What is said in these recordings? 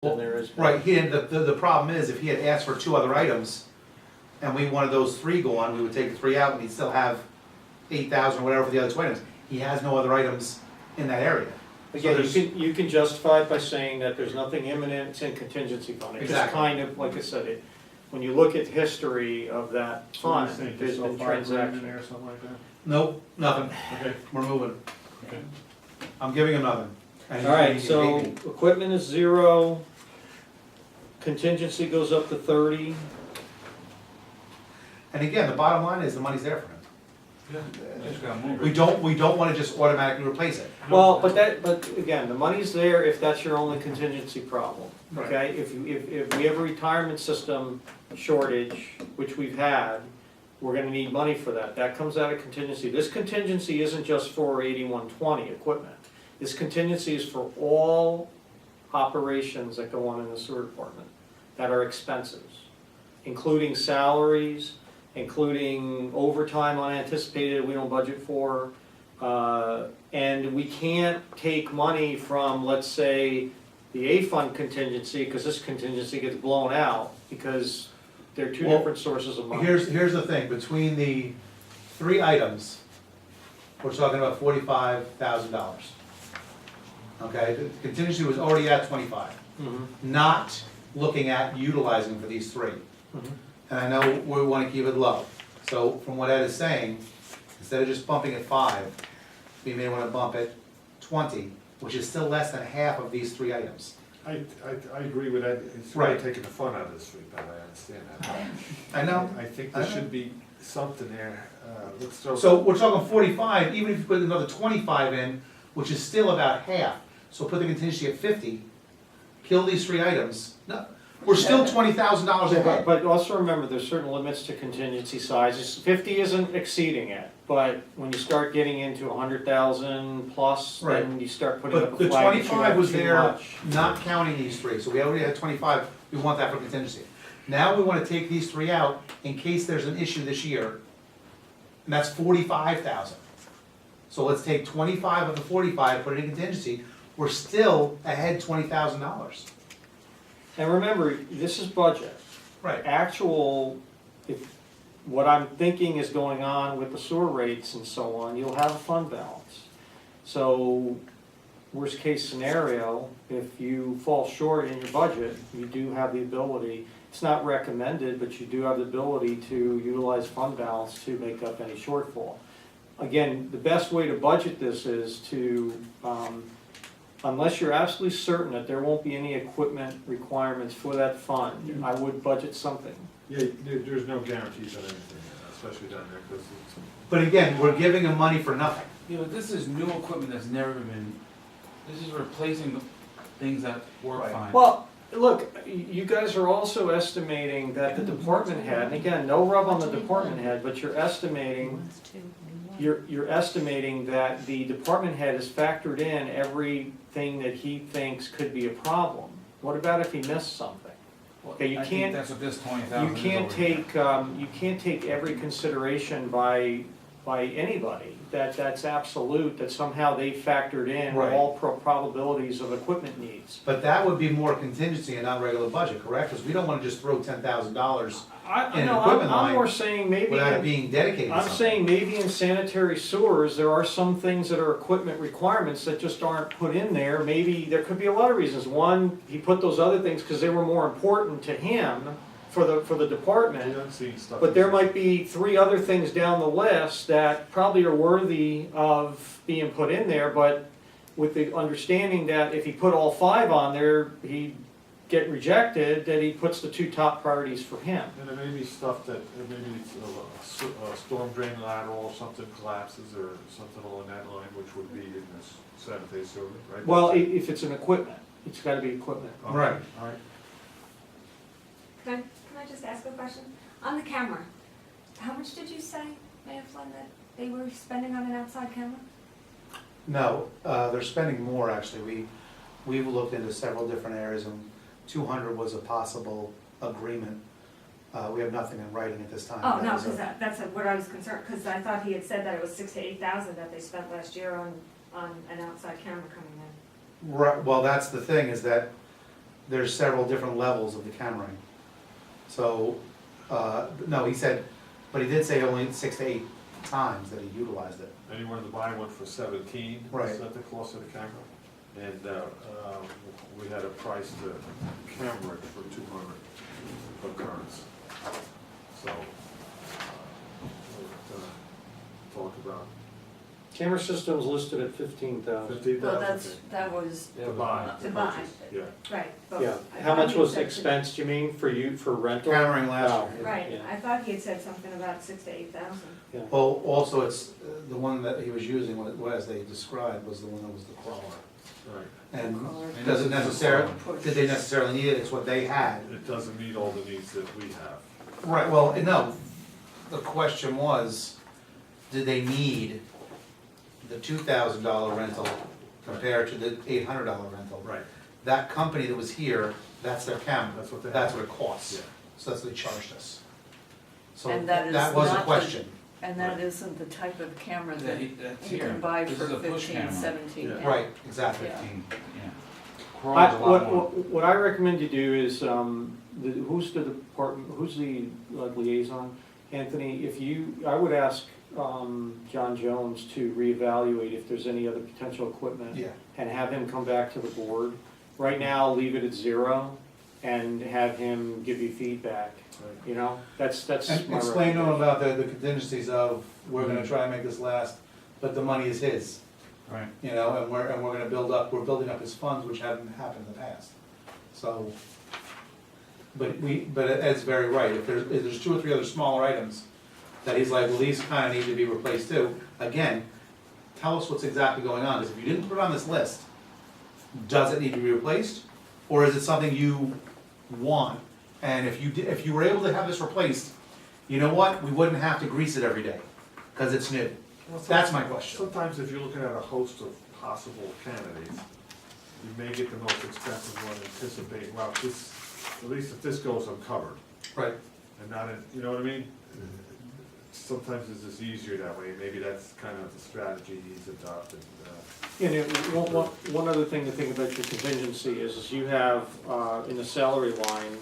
than there is. Right, the problem is, if he had asked for 2 other items, and we wanted those 3 gone, we would take the 3 out, and he'd still have 8,000 or whatever for the other 2 items. He has no other items in that area. So Again, there's- you can justify it by saying that there's nothing imminent, it's in contingency fund. It just Exactly. kind of, like I said, when you look at the history of that fund, there's been transactions. or something like that? Nope, nothing, Okay, we're moving. okay. I'm giving him nothing. And All right, he- so he- equipment is 0, contingency goes up to 30. And again, the bottom line is, the money's there for him. Yeah, just gotta move We don't wanna just automatically replace it. Well, but again, the money's there if that's your only contingency problem, Right. okay? If we have a retirement system shortage, which we've had, we're gonna need money for that. That comes out of contingency. This contingency isn't just for 8120 equipment. This contingency is for all operations that go on in the sewer department that are expenses, including salaries, including overtime unanticipated we don't budget for. And we can't take money from, let's say, the A fund contingency, because this contingency gets blown out, because they're two Well, different sources of money. Here's the thing, between the 3 items, we're talking about $45,000. Okay, the contingency was already at 25, Mhm, not looking at utilizing for these 3. mhm. And I know we wanna keep it low, so from what Ed is saying, instead of just bumping at 5, we may wanna bump it 20, which is still less than half of these 3 items. I agree with that, it's Right. really taking the fun out of the street, but I understand that. I know. I think I there know. should be something there, let's throw. So we're talking 45, even if you put another 25 in, which is still about half, so put the contingency at 50, kill these 3 items, no, we're still $20,000 ahead. But also remember, there's certain limits to contingency sizes. 50 isn't exceeding it, but when you start getting into 100,000 plus, then Right. you start putting up But a the flag that you 25 have was too there, much. not counting these 3, so we already had 25, we want that for contingency. Now we wanna take these 3 out in case there's an issue this year, and that's 45,000. So let's take 25 of the 45, put it in contingency, we're still ahead $20,000. And remember, this is budget. Right. Actual, if, what I'm thinking is going on with the sewer rates and so on, you'll have a fund balance. So, worst case scenario, if you fall short in your budget, you do have the ability, it's not recommended, but you do have the ability to utilize fund balance to make up any shortfall. Again, the best way to budget this is to, unless you're absolutely certain that there won't be any equipment requirements for that fund, I would budget something. Yeah, there's no guarantees on anything, especially down there, because it's. But again, we're giving them money for nothing. Yeah, but this is new equipment that's never been, this is replacing things that work Right. fine. Well, look, you guys are also estimating that the department head, and again, no rub on the department head, but you're estimating, you're estimating that the department head has factored in everything that he thinks could be a problem. What about if he missed something? Okay, you I think can't, that's what this 20,000 you is can't over. take, you can't take every consideration by anybody, that's absolute, that somehow they factored in Right. all probabilities of equipment needs. But that would be more contingency and not regular budget, correct? Because we don't wanna just throw $10,000 I in no, equipment I'm line more saying maybe, without it in- being dedicated to I'm something. saying maybe in sanitary sewers, there are some things that are equipment requirements that just aren't put in there. Maybe, there could be a lot of reasons. One, he put those other things because they were more important to him for the You department. don't see stuff. But there might be 3 other things down the list that probably are worthy of being put in there, but with the understanding that if he put all 5 on there, he'd get rejected, that he puts the 2 top priorities for him. And there may be stuff that, maybe it's a storm drain lateral or something collapses or something along that line, which would be in this sanitary sewer, right? Well, if it's an equipment, it's gotta be equipment. Okay, Right. All right. Can I just ask a question? On the camera, how much did you say, Mayor Flynn, that they were spending on an outside camera? No, they're spending more, actually. We've looked into several different areas, and 200 was a possible agreement. We have nothing in writing at this time. Oh, no, That was because a- that's what I was concerned, because I thought he had said that it was 6,000 to 8,000 that they spent last year on an outside camera coming in. Right, well, that's the thing, is that there's several different levels of the cameraing. So, no, he said, but he did say only 6 to 8 times that he utilized it. And you wanted to buy one for 17, Right. is that the cost of the camera? And, we had a price to camera it for 200 occurrence. So, we'll talk about Camera system's listed at 15,000. 15,000. Well, that was, To buy. To buy. purchase, Yeah. right. but Yeah, I how thought much he was said- expensed, you mean, for you, for rental? Cameron last Oh, year. Right, yeah. I thought he had said something about 6 to 8,000. Yeah. Well, also, it's, the one that he was using, as they described, was the one that was the crawler. Right. And Crawler. doesn't necessarily, did they necessarily need it, it's what they had. It doesn't meet all the needs that we have. Right, well, no, the question was, did they need the $2,000 rental compared to the $800 rental? Right. That company that was here, that's their camera, That's what they that's have. what it costs. Yeah. So that's what they charged us. So And that is that was a not the- question. And that isn't the type of camera Yeah, that that's you here. can buy This for is a push 15, camera. 17. Yeah. yeah. Right, exactly. Yeah. 15, yeah. Crawler's a lot more. What I recommend you do is, who's the department, who's the liaison? Anthony, if you, I would ask John Jones to reevaluate if there's any other potential equipment. Yeah. And have him come back to the board. Right now, leave it at 0 and have him give you feedback, Right. you know? That's And my explain to him recommendation. about the contingencies of, we're gonna try and make this last, but the money is his, Right. you know, and we're gonna we're building up his funds, which haven't happened in the past. So, but Ed's very right, if there's 2 or 3 other smaller items that he's like, well, these kinda need to be replaced too, again, tell us what's exactly going on, because if you didn't put it on this list, does it need to be replaced? Or is it something you want? And if you were able to have this replaced, you know what, we wouldn't have to grease it every day, cause it's new. That's my question. Sometimes if you're looking at a host of possible candidates, you may get the most expensive one anticipating, well, this, at least if this goes uncovered, Right. and not in, you know what I mean? Sometimes it's just easier that way, maybe that's kind of the strategy he's adopted. And one other thing to think about your contingency is you have, in the salary line,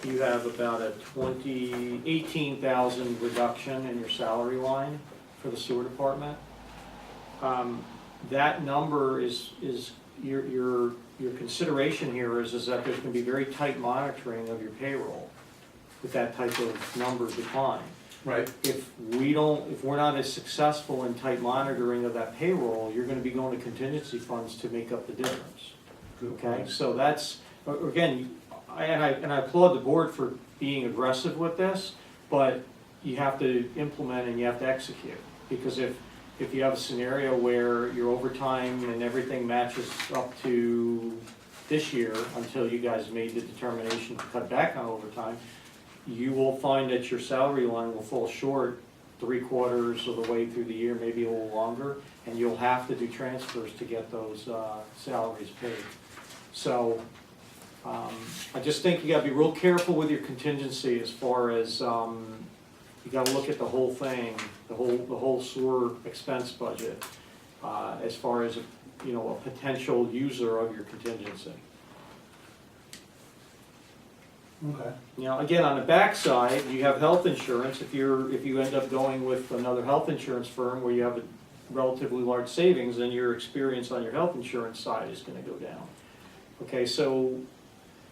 you have about a 18,000 reduction in your salary line for the sewer department. That number is, your consideration here is that there's gonna be very tight monitoring of your payroll with that type of number decline. Right. If we're not as successful in tight monitoring of that payroll, you're gonna be going to contingency funds to make up the difference. Good Okay, point. so that's, again, I applaud the board for being aggressive with this, but you have to implement and you have to execute. Because if you have a scenario where your overtime and everything matches up to this year, until you guys made the determination to cut back on overtime, you will find that your salary line will fall short 3/4 of the way through the year, maybe a little longer, and you'll have to do transfers to get those salaries paid. So, I just think you gotta be real careful with your contingency as far as, you gotta look at the whole thing, the whole sewer expense budget, as far as, you know, a potential user of your contingency. Okay. You know, again, on the backside, you have health insurance, if you end up going with another health insurance firm where you have a relatively large savings, then your experience on your health insurance side is gonna go down. Okay, so,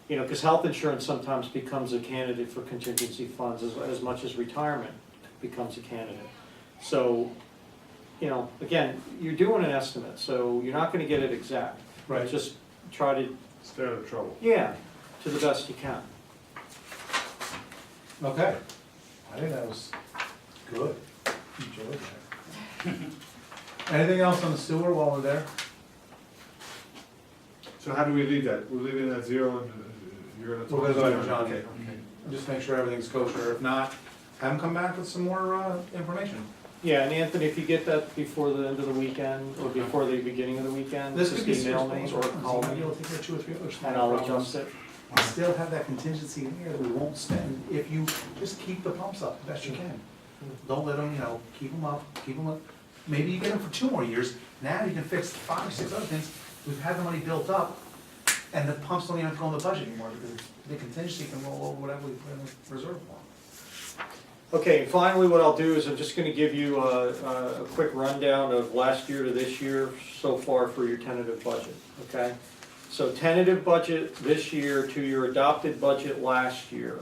you know, cause health insurance sometimes becomes a candidate for contingency funds as much as retirement becomes a candidate. So, you know, again, you're doing an estimate, so you're not gonna get it exact. Right. Just try to, Stay out of trouble. yeah, to the best you can. Okay. I think that was good. Enjoyed that. Anything else on the sewer while we're there? So how do we leave that? We're leaving it at 0 and you're gonna talk? We're gonna go to John. Okay, okay. Just make sure everything's kosher. If not, have them come back with some more information. Yeah, and Anthony, if you get that before the end of the weekend, or before the beginning of the weekend, This could just be email me or call Maybe me, we'll take care of 2 or 3 others. and I'll adjust it. We still have that contingency in here that we won't spend if you just keep the pumps up the best you can. Don't let them, you know, keep them up. Maybe you get them for 2 more years. Now you can fix 5 or 6 other things. We've had the money built up. And the pumps don't even have to go in the budget anymore, because the contingency can roll over whatever we put in the reserve fund. Okay, and finally, what I'll do is I'm just gonna give you a quick rundown of last year to this year so far for your tentative budget, okay? So tentative budget this year to your adopted budget last year,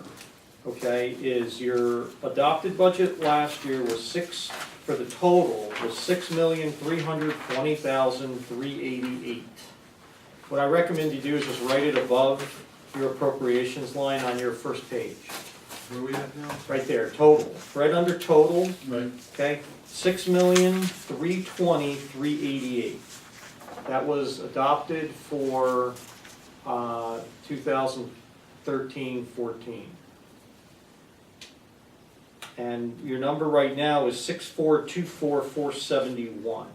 okay, is your adopted budget last year was for the total, was $6,320,388. What I recommend you do is just write it above your appropriations line on your first page. Where are we at now? Right there, total, right under total, Right. okay, $6,320,388. That was adopted for 2013-14. And your number right now is 6,424,471.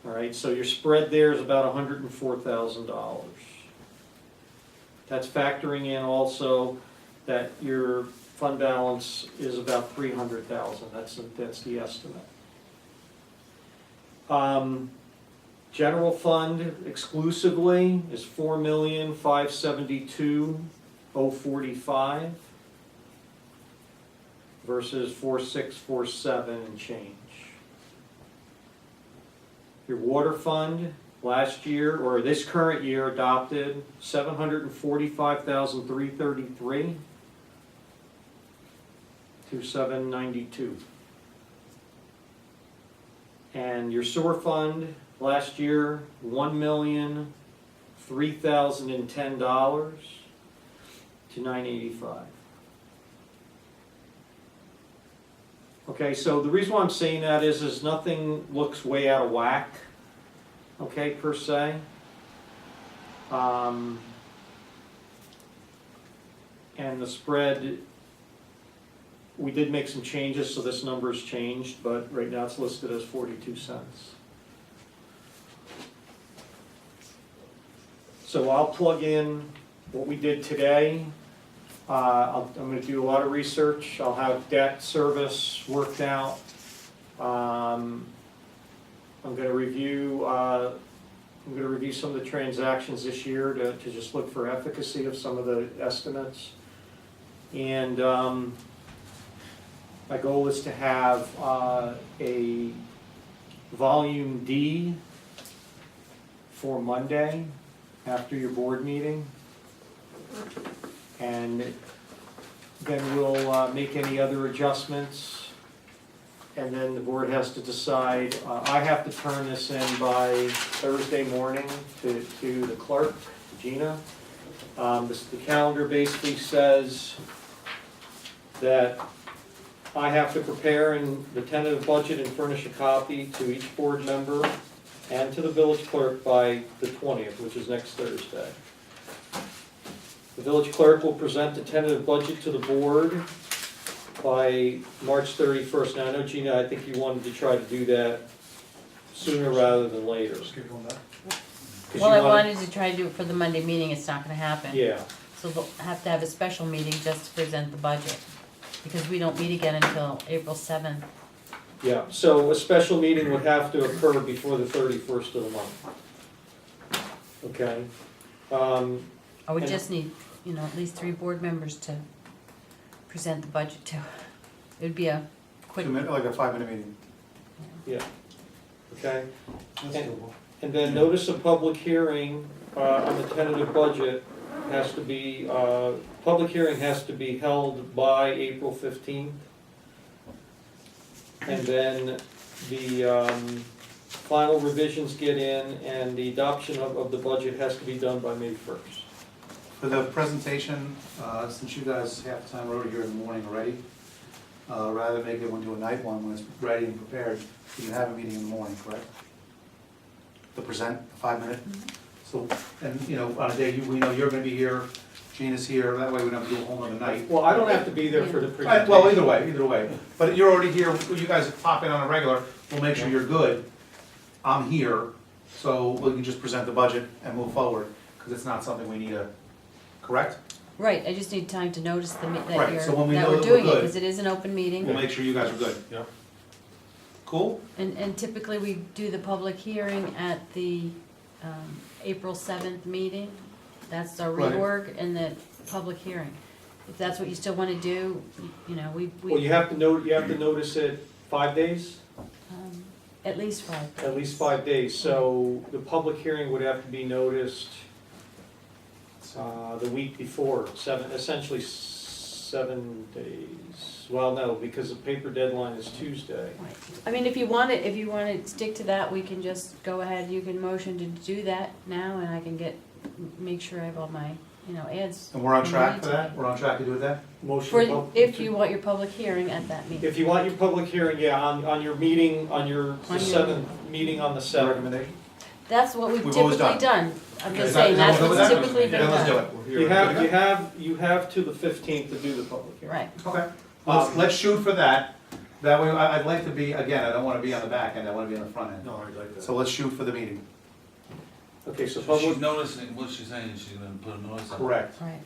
All right, so your spread there is about $104,000. That's factoring in also that your fund balance is about $300,000, that's the estimate. General fund exclusively is $4,572,045 versus 4,647 and change. Your water fund last year, or this current year, adopted $745,333 to 792. And your sewer fund last year, $1,003,010 to 985. Okay, so the reason why I'm saying that is nothing looks way out of whack, okay, per se. And the spread, we did make some changes, so this number's changed, but right now it's listed as 42 cents. So I'll plug in what we did today. I'm gonna do a lot of research. I'll have debt service worked out. I'm gonna review some of the transactions this year to just look for efficacy of some of the estimates. And my goal is to have a volume D for Monday after your board meeting. And then we'll make any other adjustments. And then the board has to decide. I have to turn this in by Thursday morning to the clerk, Gina. The calendar basically says that I have to prepare the tentative budget and furnish a copy to each board member and to the village clerk by the 20th, which is next Thursday. The village clerk will present the tentative budget to the board by March 31st. Now, I know, Gina, I think you wanted to try to do that sooner rather than later. 'Cause Well, I you wanted to try to do it for the Monday meeting, it's not gonna happen. Yeah, So they'll have to have a special meeting just to present the budget, because we don't meet again until April 7th. yeah. So a special meeting would have to occur before the 31st of the month. Okay? I would And- just need, at least 3 board members to present the budget to. It would be a quick, Like a 5-minute meeting. Yeah. Okay? That's And- doable. And then notice of public hearing on the tentative budget has to be, public hearing has to be held by April 15th. And then the final revisions get in and the adoption of the budget has to be done by May 1st. For the presentation, since you guys half the time are here in the morning already, rather than make everyone do a night one when it's ready and prepared, you can have a meeting in the morning, correct? To present, 5-minute? So, and, on a day, we know you're gonna be here, Gina's here, that way we don't have to do a whole nother night. Well, I don't have to be there for the Right, presentation. well, either way, but you're already here, you guys pop in on a regular, we'll make sure you're good. I'm here, so we can just present the budget and move forward, because it's not something we need to, correct? right, I just need time to notice Right, that so when we know we're that we're doing it, good, because it is an open We'll meeting. make sure you guys are good. Yep. Cool? And typically we do the public hearing at the April 7th meeting. That's our Right. reorg and the public hearing. If that's what you still want to do, you know, Well, you have to notice it 5 days, at least 5 days. at least 5 days. So the public hearing would have to be noticed the week before, essentially 7 days. Well, no, because the paper deadline is Tuesday. Right. I mean, if you want to stick to that, we can just go ahead, you can motion to do that now, and I can make sure I have all my, ads. And we're on track for ready that? We're on track to do that? Motion For, pub- if you want your public hearing at that meeting. If you want your public hearing, yeah, on your meeting, on your On your- 7th, meeting on the 7th. Recommendation? That's what we've We've always typically done. I'm Okay, just is that- saying, is that that's what we're what's doing? typically been Then let's do done. it. We're here. You have to the 15th to do the public hearing. Right. Okay. Let's shoot for that. That way, I'd like to be, again, I don't wanna be on the back end, I wanna be on the front end. No, I'd like that. So let's shoot for the meeting. Okay, so She's public, noticing, what she's saying is she's gonna put a notice on. Correct. Right.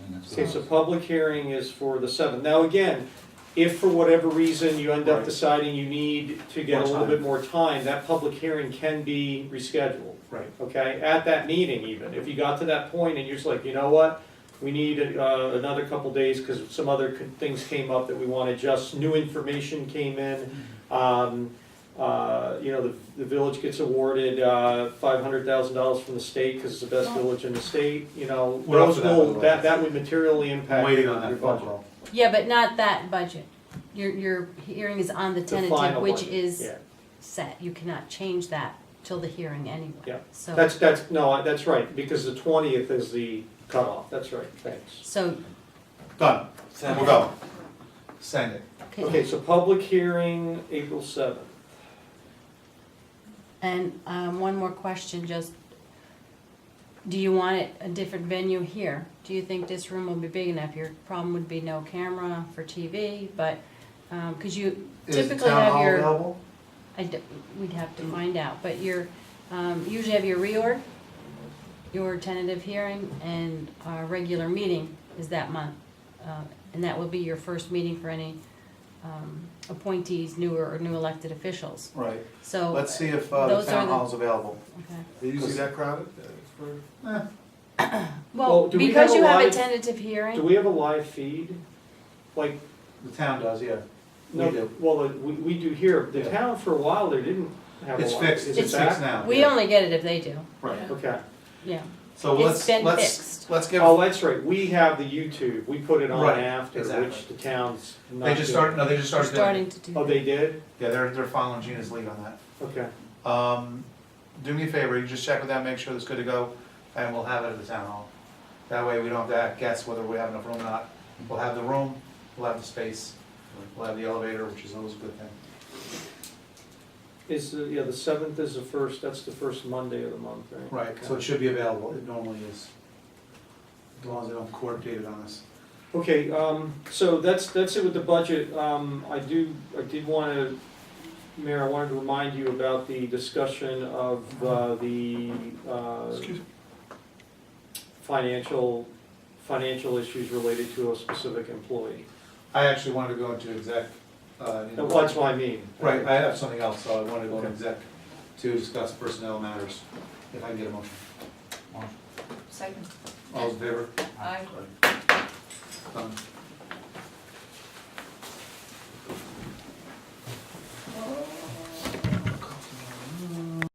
And that's okay, what- so public hearing is for the 7th. Now, again, if for whatever reason you end up Right. deciding you need to get a More little time. bit more time, that public hearing can be rescheduled. Right. Okay, at that meeting even, if you got to that point and you're just like, you know what? We need another couple days because some other things came up that we want to adjust, new information came in. The village gets awarded $500,000 from the state because it's the best village in the state, We're up those for that, by the will, way. that would materially I'm impact waiting your on that your phone budget. call. Yeah, but not that budget. Your hearing is on the The tentative, final which budget, is yeah. set. You cannot change that till the hearing anyway. Yeah. So, That's right, because the 20th is the cutoff, that's right, thanks. so, Done. Send We'll it. go. Send it. Okay, so public hearing, April 7th. And one more question, just, do you want it a different venue here? Do you think this room will be big enough? Your problem would be no camera for TV, but, because you Is the typically town have hall your, available? we'd have to find out, but you're, usually have your reorg, your tentative hearing, and our regular meeting is that month. And that will be your first meeting for any appointees, new elected officials. Right. So. Let's see if the those are town the- hall's available. Okay. Are you usually that crowded? For- Well, Well, do we because have a you have a live- tentative Do hearing, we have a live feed? Like, The town does, yeah. no, We do. well, we do here. The Yeah. town for a while, they didn't have a live. It's fixed, Is it's it fixed back? now. we yeah. only get it if they do, Right. Okay. yeah. So It's been fixed. let's give, Oh, that's right. We have the YouTube. We put it on Right, after, exactly. which the town's not they just doing. started, no, they just We're started doing it. starting to do Oh, that. they did? Yeah, they're following Gina's lead on that. Okay. Do me a favor, you just check with them, make sure it's good to go, and we'll have it at the town hall. That way we don't have to guess whether we have enough room or not. We'll have the room, we'll have the space, we'll have the elevator, which is always a good thing. The 7th is that's the first Monday of the month, right? Right, Okay. so it should be available, it normally is. As long as they don't coordinate it on us. Okay, so that's it with the budget. I did want to, Mayor, I wanted to remind you about the discussion of the Excuse me. financial issues related to a specific employee. I actually wanted to go into exec. That's what I mean. Right, I have something else, so I wanted to go into Okay. exec to discuss personnel matters, if I can get a motion. Second. All those in favor? Aye. Done.